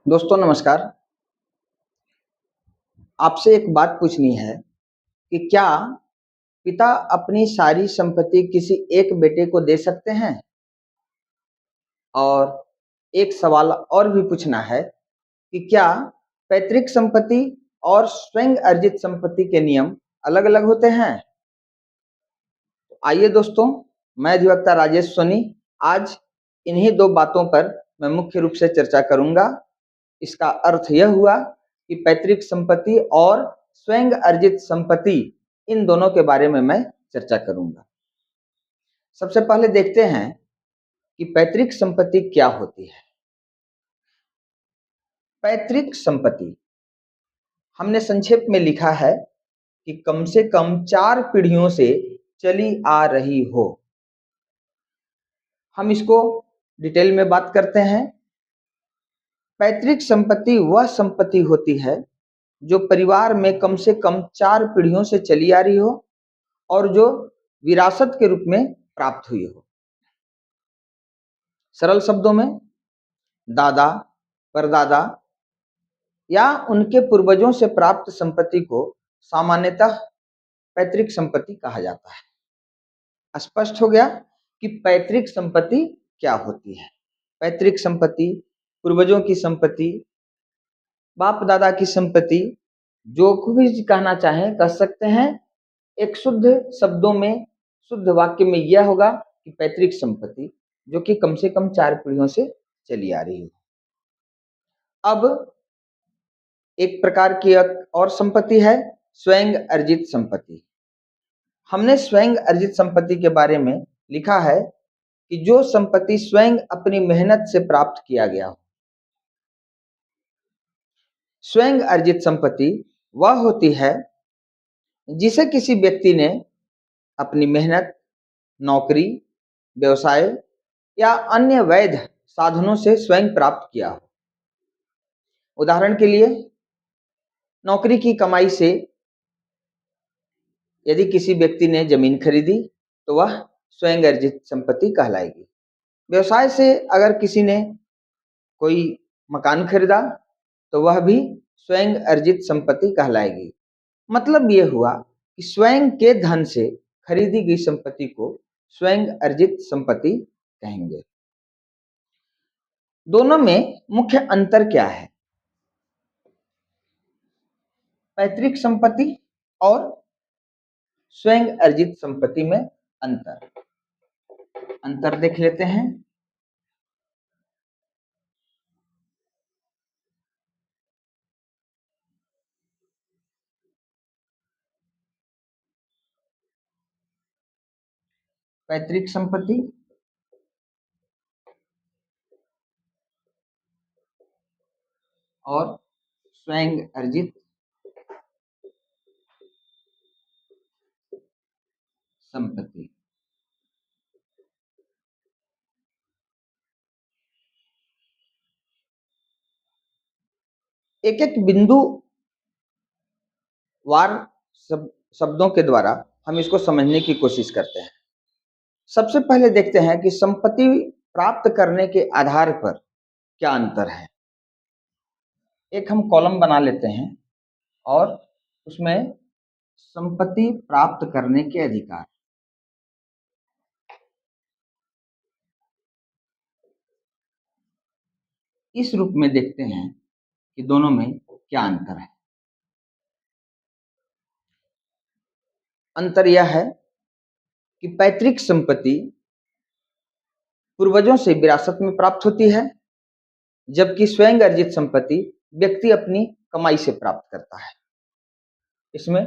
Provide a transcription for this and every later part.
दोस्तों नमस्कार। आपसे एक बात पूछनी है कि क्या पिता अपनी सारी संपत्ति किसी एक बेटे को दे सकते हैं? और एक सवाल और भी पूछना है कि क्या पैतृक संपत्ति और स्वयं अर्जित संपत्ति के नियम अलग-अलग होते हैं? आइए दोस्तों, मैं अधिवक्ता राजेश सोनी आज इन्हीं दो बातों पर मैं मुख्य रूप से चर्चा करूंगा। इसका अर्थ यह हुआ कि पैतृक संपत्ति और स्वयं अर्जित संपत्ति इन दोनों के बारे में मैं चर्चा करूंगा। सबसे पहले देखते हैं कि पैतृक संपत्ति क्या होती है। पैतृक संपत्ति हमने संक्षेप में लिखा है कि कम से कम 4 पीढ़ियों से चली आ रही हो। हम इसको डिटेल में बात करते हैं। पैतृक संपत्ति वह संपत्ति होती है जो परिवार में कम से कम 4 पीढ़ियों से चली आ रही हो और जो विरासत के रूप में प्राप्त हुई हो। सरल शब्दों में दादा, परदादा या उनके पूर्वजों से प्राप्त संपत्ति को सामान्यतः पैतृक संपत्ति कहा जाता है। स्पष्ट हो गया कि पैतृक संपत्ति क्या होती है। पैतृक संपत्ति, पूर्वजों की संपत्ति, बाप दादा की संपत्ति, जो भी कहना चाहें कह सकते हैं। एक शुद्ध शब्दों में, शुद्ध वाक्य में यह होगा कि पैतृक संपत्ति जो कि कम से कम 4 पीढ़ियों से चली आ रही है। अब एक प्रकार की और संपत्ति है स्वयं अर्जित संपत्ति। हमने स्वयं अर्जित संपत्ति के बारे में लिखा है कि जो संपत्ति स्वयं अपनी मेहनत से प्राप्त किया गया हो। स्वयं अर्जित संपत्ति वह होती है जिसे किसी व्यक्ति ने अपनी मेहनत, नौकरी, व्यवसाय या अन्य वैध साधनों से स्वयं प्राप्त किया हो। उदाहरण के लिए, नौकरी की कमाई से यदि किसी व्यक्ति ने जमीन खरीदी तो वह स्वयं अर्जित संपत्ति कहलाएगी। व्यवसाय से अगर किसी ने कोई मकान खरीदा तो वह भी स्वयं अर्जित संपत्ति कहलाएगी। मतलब ये हुआ कि स्वयं के धन से खरीदी गई संपत्ति को स्वयं अर्जित संपत्ति कहेंगे। दोनों में मुख्य अंतर क्या है? पैतृक संपत्ति और स्वयं अर्जित संपत्ति में अंतर देख लेते हैं। पैतृक संपत्ति और स्वयं अर्जित संपत्ति। एक एक बिंदु वार शब्दों के द्वारा हम इसको समझने की कोशिश करते हैं। सबसे पहले देखते हैं कि संपत्ति प्राप्त करने के आधार पर क्या अंतर है। एक हम कॉलम बना लेते हैं और उसमें संपत्ति प्राप्त करने के अधिकार। इस रूप में देखते हैं कि दोनों में क्या अंतर है। अंतर यह है कि पैतृक संपत्ति पूर्वजों से विरासत में प्राप्त होती है, जबकि स्वयं अर्जित संपत्ति व्यक्ति अपनी कमाई से प्राप्त करता है। इसमें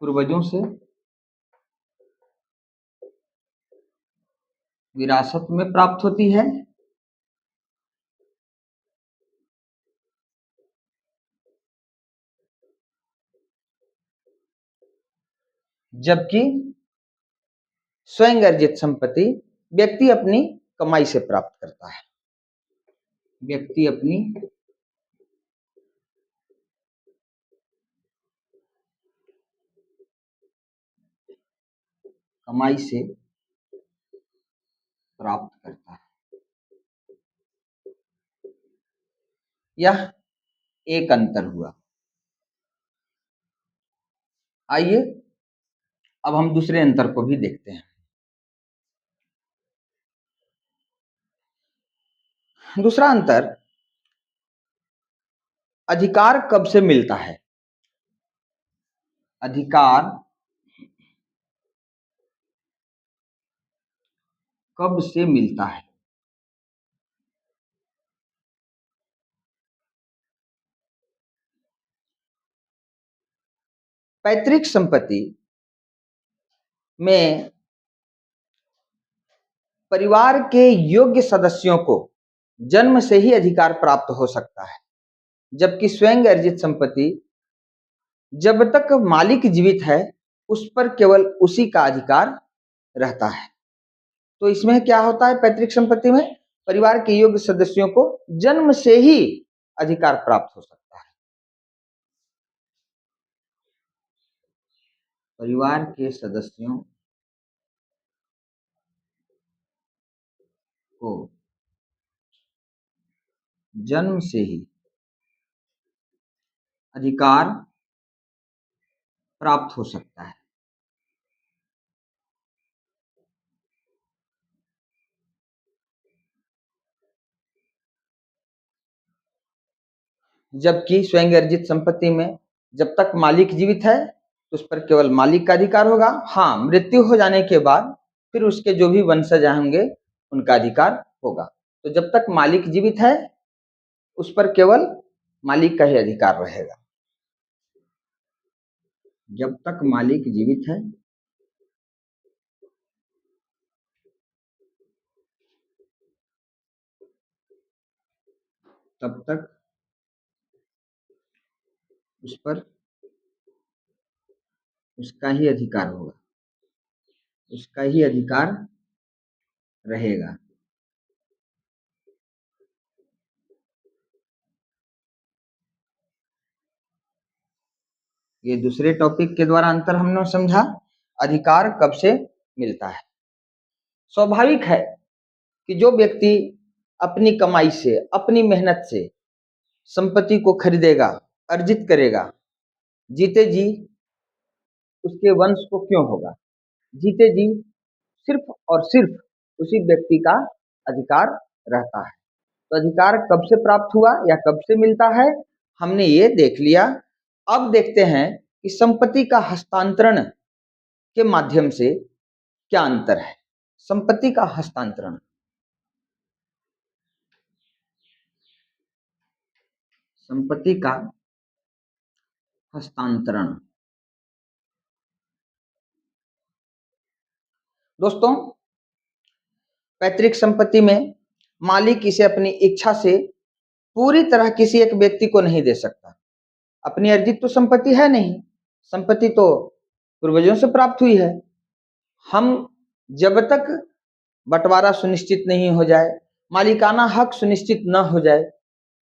पूर्वजों से विरासत में प्राप्त होती है, जबकि स्वयं अर्जित संपत्ति व्यक्ति अपनी कमाई से प्राप्त करता है। व्यक्ति अपनी कमाई से प्राप्त करता है। यह एक अंतर हुआ। आइए अब हम दूसरे अंतर को भी देखते हैं। दूसरा अंतर, अधिकार कब से मिलता है। अधिकार कब से मिलता है। पैतृक संपत्ति में परिवार के योग्य सदस्यों को जन्म से ही अधिकार प्राप्त हो सकता है, जबकि स्वयं अर्जित संपत्ति जब तक मालिक जीवित है उस पर केवल उसी का अधिकार रहता है। तो इसमें क्या होता है, पैतृक संपत्ति में परिवार के योग्य सदस्यों को जन्म से ही अधिकार प्राप्त हो सकता है। परिवार के सदस्यों को जन्म से ही अधिकार प्राप्त हो सकता है। जबकि स्वयं अर्जित संपत्ति में जब तक मालिक जीवित है तो उस पर केवल मालिक का अधिकार होगा। हाँ, मृत्यु हो जाने के बाद फिर उसके जो भी वंशज होंगे उनका अधिकार होगा। तो जब तक मालिक जीवित है उस पर केवल मालिक का ही अधिकार रहेगा। जब तक मालिक जीवित है तब तक उस पर उसका ही अधिकार होगा, उसका ही अधिकार रहेगा। ये दूसरे टॉपिक के द्वारा अंतर हमने समझा। अधिकार कब से मिलता है। स्वाभाविक है कि जो व्यक्ति अपनी कमाई से, अपनी मेहनत से संपत्ति को खरीदेगा, अर्जित करेगा, जीते जी उसके वंश को क्यों होगा। जीते जी सिर्फ और सिर्फ उसी व्यक्ति का अधिकार रहता है। तो अधिकार कब से प्राप्त हुआ या कब से मिलता है, हमने ये देख लिया। अब देखते हैं कि संपत्ति का हस्तांतरण के माध्यम से क्या अंतर है। संपत्ति का हस्तांतरण, संपत्ति का हस्तांतरण। दोस्तों, पैतृक संपत्ति में मालिक इसे अपनी इच्छा से पूरी तरह किसी एक व्यक्ति को नहीं दे सकता। अपनी अर्जित तो संपत्ति है नहीं, संपत्ति तो पूर्वजों से प्राप्त हुई है। हम जब तक बंटवारा सुनिश्चित नहीं हो जाए, मालिकाना हक सुनिश्चित न हो जाए,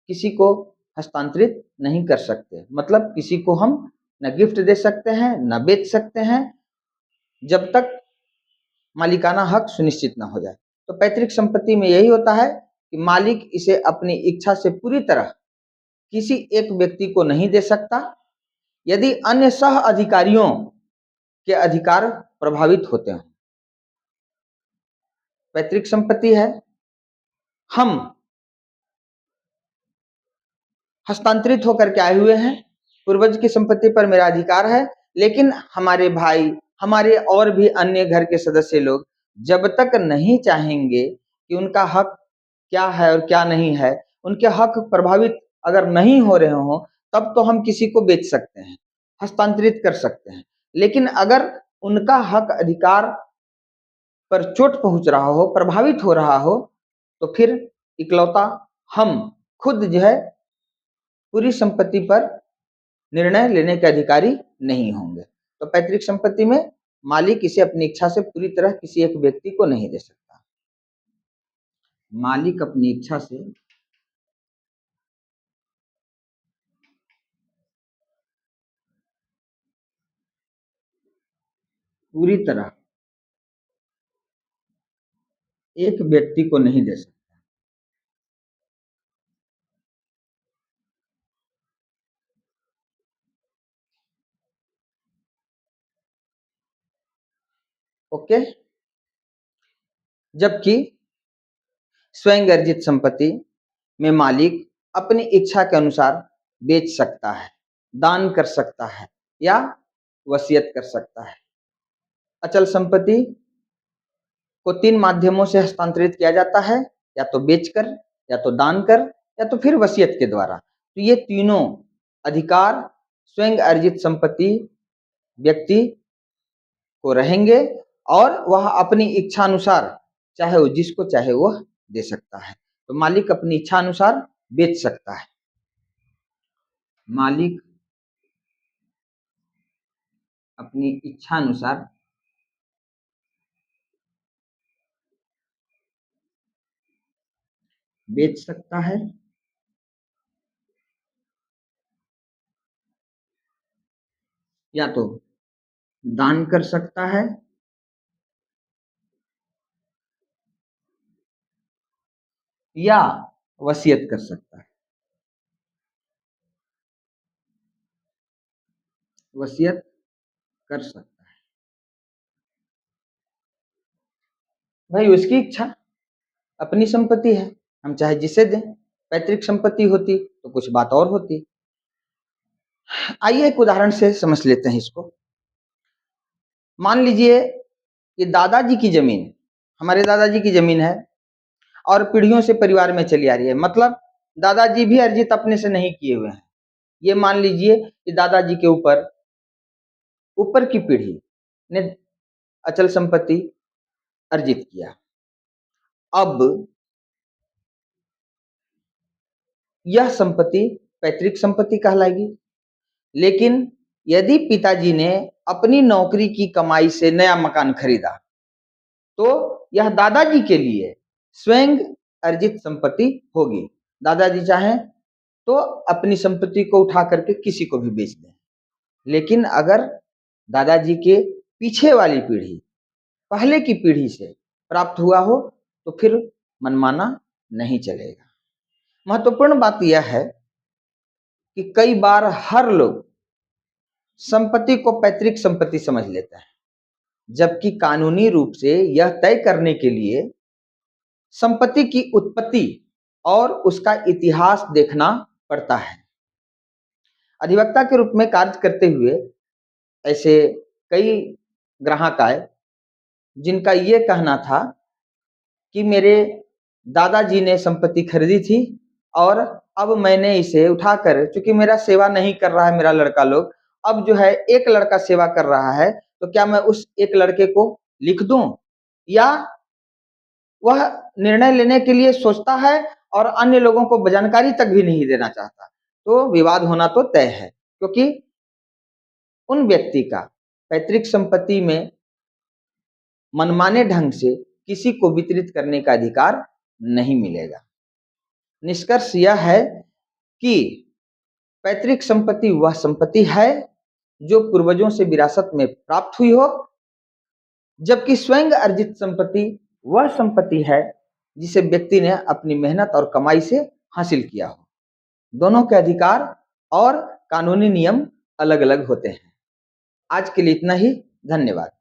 किसी को हस्तांतरित नहीं कर सकते। मतलब किसी को हम न गिफ्ट दे सकते हैं न बेच सकते हैं जब तक मालिकाना हक सुनिश्चित न हो जाए। तो पैतृक संपत्ति में यही होता है कि मालिक इसे अपनी इच्छा से पूरी तरह किसी एक व्यक्ति को नहीं दे सकता। यदि अन्य सह अधिकारियों के अधिकार प्रभावित होते हैं। पैतृक संपत्ति है, हम हस्तांतरित होकर के आए हुए हैं, पूर्वज की संपत्ति पर मेरा अधिकार है, लेकिन हमारे भाई, हमारे और भी अन्य घर के सदस्य लोग जब तक नहीं चाहेंगे कि उनका हक क्या है और क्या नहीं है, उनके हक प्रभावित अगर नहीं हो रहे हो, तब तो हम किसी को बेच सकते हैं, हस्तांतरित कर सकते हैं। लेकिन अगर उनका हक अधिकार पर चोट पहुंच रहा हो, प्रभावित हो रहा हो, तो फिर इकलौता हम खुद जो है पूरी संपत्ति पर निर्णय लेने के अधिकारी नहीं होंगे। तो पैतृक संपत्ति में मालिक इसे अपनी इच्छा से पूरी तरह किसी एक व्यक्ति को नहीं दे सकता। मालिक अपनी इच्छा से पूरी तरह एक व्यक्ति को नहीं दे सकता। ओके। जबकि स्वयं अर्जित संपत्ति में मालिक अपनी इच्छा के अनुसार बेच सकता है, दान कर सकता है या वसीयत कर सकता है। अचल संपत्ति को 3 माध्यमों से हस्तांतरित किया जाता है, या तो बेचकर, या तो दान कर, या तो फिर वसीयत के द्वारा। तो ये तीनों अधिकार स्वयं अर्जित संपत्ति व्यक्ति को रहेंगे और वह अपनी इच्छा अनुसार चाहे वो जिसको चाहे वह दे सकता है। तो मालिक अपनी इच्छा अनुसार बेच सकता है। मालिक अपनी इच्छा अनुसार बेच सकता है या तो दान कर सकता है या वसीयत कर सकता है। वसीयत कर सकता है भाई, उसकी इच्छा, अपनी संपत्ति है, हम चाहे जिसे दें। पैतृक संपत्ति होती तो कुछ बात और होती। आइए एक उदाहरण से समझ लेते हैं इसको। मान लीजिए कि दादाजी की जमीन, हमारे दादाजी की जमीन है और पीढ़ियों से परिवार में चली आ रही है, मतलब दादाजी भी अर्जित अपने से नहीं किए हुए हैं। ये मान लीजिए कि दादाजी के ऊपर ऊपर की पीढ़ी ने अचल संपत्ति अर्जित किया। अब यह संपत्ति पैतृक संपत्ति कहलाएगी। लेकिन यदि पिताजी ने अपनी नौकरी की कमाई से नया मकान खरीदा तो यह दादाजी के लिए स्वयं अर्जित संपत्ति होगी। दादाजी चाहें तो अपनी संपत्ति को उठा करके किसी को भी बेच दें। लेकिन अगर दादाजी के पीछे वाली पीढ़ी पहले की पीढ़ी से प्राप्त हुआ हो तो फिर मनमाना नहीं चलेगा। महत्वपूर्ण बात यह है कि कई बार हर लोग संपत्ति को पैतृक संपत्ति समझ लेता है, जबकि कानूनी रूप से यह तय करने के लिए संपत्ति की उत्पत्ति और उसका इतिहास देखना पड़ता है। अधिवक्ता के रूप में कार्य करते हुए ऐसे कई ग्राहक आए जिनका ये कहना था कि मेरे दादाजी ने संपत्ति खरीदी थी और अब मैंने इसे उठाकर, चूंकि मेरा सेवा नहीं कर रहा है मेरा लड़का लोग, अब जो है एक लड़का सेवा कर रहा है, तो क्या मैं उस एक लड़के को लिख दूं, या वह निर्णय लेने के लिए सोचता है और अन्य लोगों को जानकारी तक भी नहीं देना चाहता। तो विवाद होना तो तय है, क्योंकि उन व्यक्ति का पैतृक संपत्ति में मनमाने ढंग से किसी को वितरित करने का अधिकार नहीं मिलेगा। निष्कर्ष यह है कि पैतृक संपत्ति वह संपत्ति है जो पूर्वजों से विरासत में प्राप्त हुई हो, जबकि स्वयं अर्जित संपत्ति वह संपत्ति है जिसे व्यक्ति ने अपनी मेहनत और कमाई से हासिल किया हो। दोनों के अधिकार और कानूनी नियम अलग अलग होते हैं। आज के लिए इतना ही। धन्यवाद।